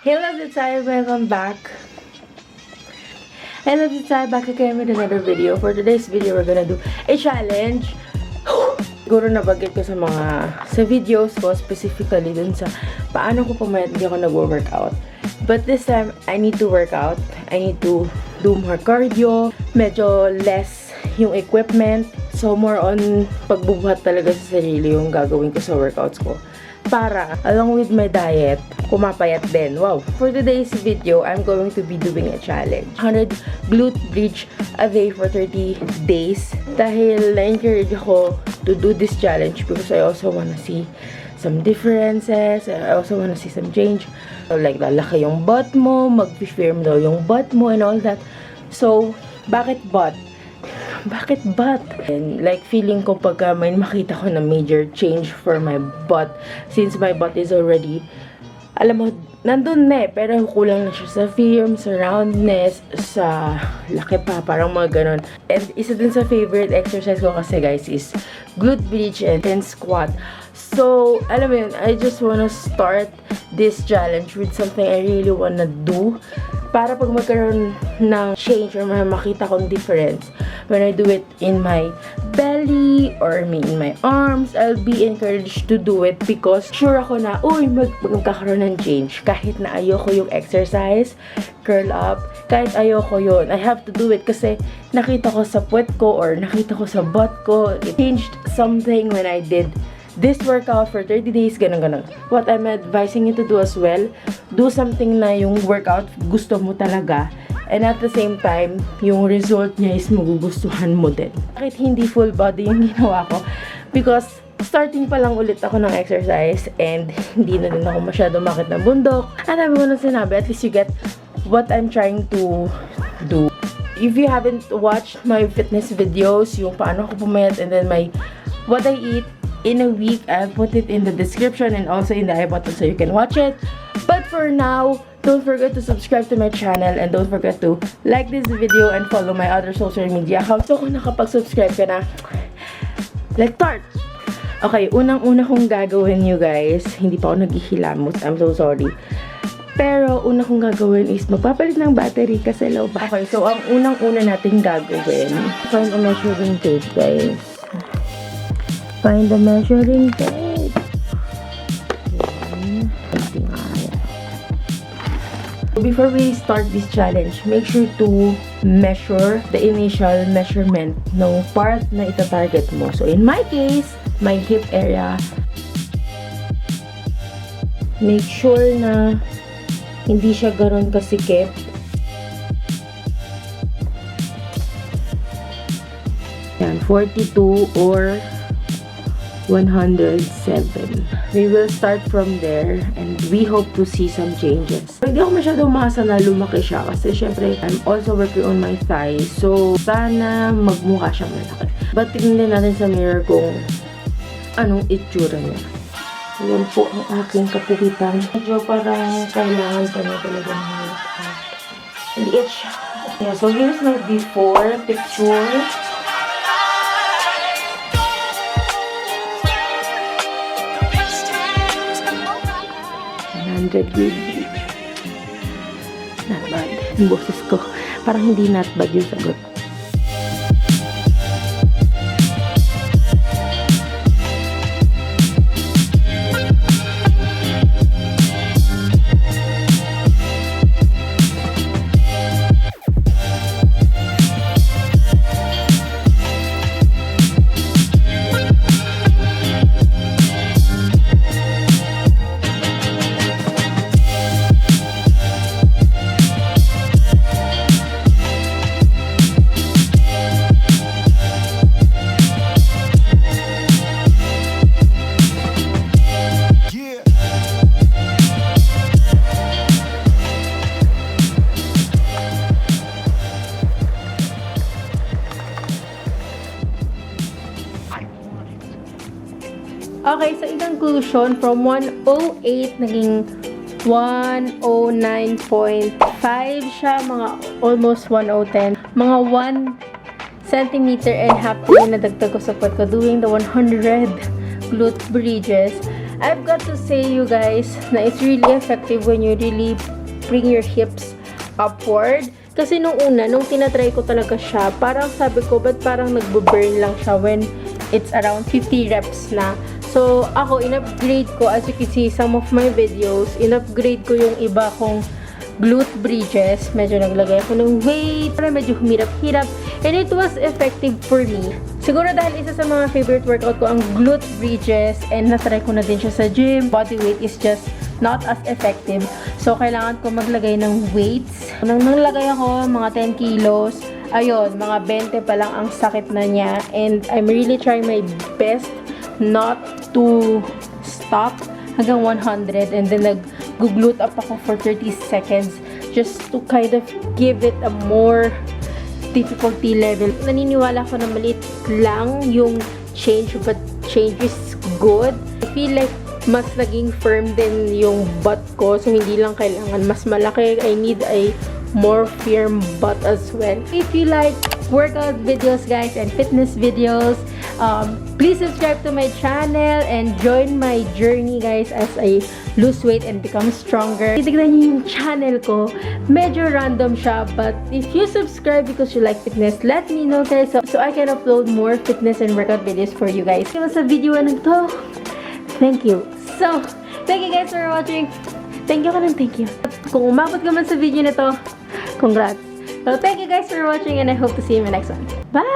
Hey love, it's I. Welcome back. I love it's I back again with another video. For today's video, we're gonna do a challenge. Siguro nabagit ko sa videos ko, specifically dun sa paano ko pumayat hindi ako nag-workout. But this time, I need to work out. I need to do more cardio. Medyo less yung equipment. So, more on pagbubuhat talaga sa sarili yung gagawin ko sa workouts ko. Para, along with my diet, kumapayat din. Wow! For today's video, I'm going to be doing a challenge. 100 glute bridge a day for 30 days. Dahil na-encourage ako to do this challenge because I also wanna see some differences. I also wanna see some change. So, like, lalaki yung butt mo, mag-firm daw yung butt mo and all that. So, bakit butt? Bakit butt? And like, feeling ko pagka may makita ko na major change for my butt, since my butt is already, alam mo, nandun na pero kulang na siya sa firm, sa roundness, sa laki pa, parang mga ganon. And isa din sa favorite exercise ko kasi guys is glute bridge and squat. So, alam mo yun, I just wanna start this challenge with something I really wanna do para pag magkaroon ng change or makita kong difference when I do it in my belly or in my arms, I'll be encouraged to do it because sure ako na, uy, magkakaroon ng change. Kahit na ayoko yung exercise, curl up, kahit ayoko yun, I have to do it kasi nakita ko sa puwet ko or nakita ko sa butt ko, it changed something when I did this workout for 30 days, ganun. What I'm advising you to do as well, do something na yung workout gusto mo talaga. And at the same time, yung result niya is magugustuhan mo din. Bakit hindi full body yung ginawa ko? Because starting pa lang ulit ako ng exercise and hindi na din ako masyado makit ng bundok. Ang dami ko nang sinabi, at least you get what I'm trying to do. If you haven't watched my fitness videos, yung paano ko pumayat and then my what I eat in a week, I'll put it in the description and also in the I button so you can watch it. But for now, don't forget to subscribe to my channel and don't forget to like this video and follow my other social media accounts. So kung nakapag-subscribe ka na, let's start! Okay, unang-una kong gagawin you guys, hindi pa ako naghihilamos, I'm so sorry. Pero una kong gagawin is magpapalit ng battery kasi low pa. Okay, so ang unang-una natin gagawin, find a measuring tape guys. Find the measuring tape. Before we start this challenge, make sure to measure the initial measurement ng part na ita-target mo. So in my case, my hip area. Make sure na hindi siya garon kasikip. Yan, 42 or 107. We will start from there and we hope to see some changes. Hindi ako masyadong umasa na lumaki siya kasi syempre I'm also working on my thighs. So, sana magmukha siyang malaki. But tingnan natin sa mirror kung anong itsura niya. Ayan po ang aking kapukitan. Medyo parang kailangan pa niya talaga ng workout. Liit siya. Yeah, so here's my before picture. 100 glute. Not bad. Yung boses ko. Parang hindi not bad yung sagot. Okay, so in conclusion, from 108 naging 109.5 siya, mga almost 110. Mga 1 centimeter and half din nadagdag ko sa pot ko doing the 100 glute bridges. I've got to say you guys na it's really effective when you really bring your hips upward. Kasi nung una, nung tinatry ko talaga siya, parang sabi ko, ba't parang nagbo-burn lang siya when it's around 50 reps na. So, ako, in-upgrade ko, as you can see, some of my videos, in-upgrade ko yung iba kong glute bridges. Medyo naglagay ako ng weight, medyo humirap-hirap, and it was effective for me. Siguro dahil isa sa mga favorite workout ko ang glute bridges, and natry ko na din siya sa gym. Body weight is just not as effective. So, kailangan ko maglagay ng weights. Nang naglagay ako, mga 10 kilos, ayun, mga 20 pa lang ang sakit na niya, and I'm really trying my best not to stop hanggang 100, and then nag-glute up ako for 30 seconds just to kind of give it a more difficulty level. Naniniwala ko na maliit lang yung change, but change is good. I feel like mas naging firm din yung butt ko, so hindi lang kailangan mas malaki. I need a more firm butt as well. If you like workout videos guys and fitness videos, please subscribe to my channel and join my journey guys as I lose weight and become stronger. Titignan niyo yung channel ko, medyo random siya, but if you subscribe because you like fitness, let me know guys, so I can upload more fitness and workout videos for you guys. Kaya sa video na to, thank you. So, thank you guys for watching. Thank you ka ng thank you. Kung umabot ka man sa video na to, congrats. So, thank you guys for watching, and I hope to see you in my next one. Bye!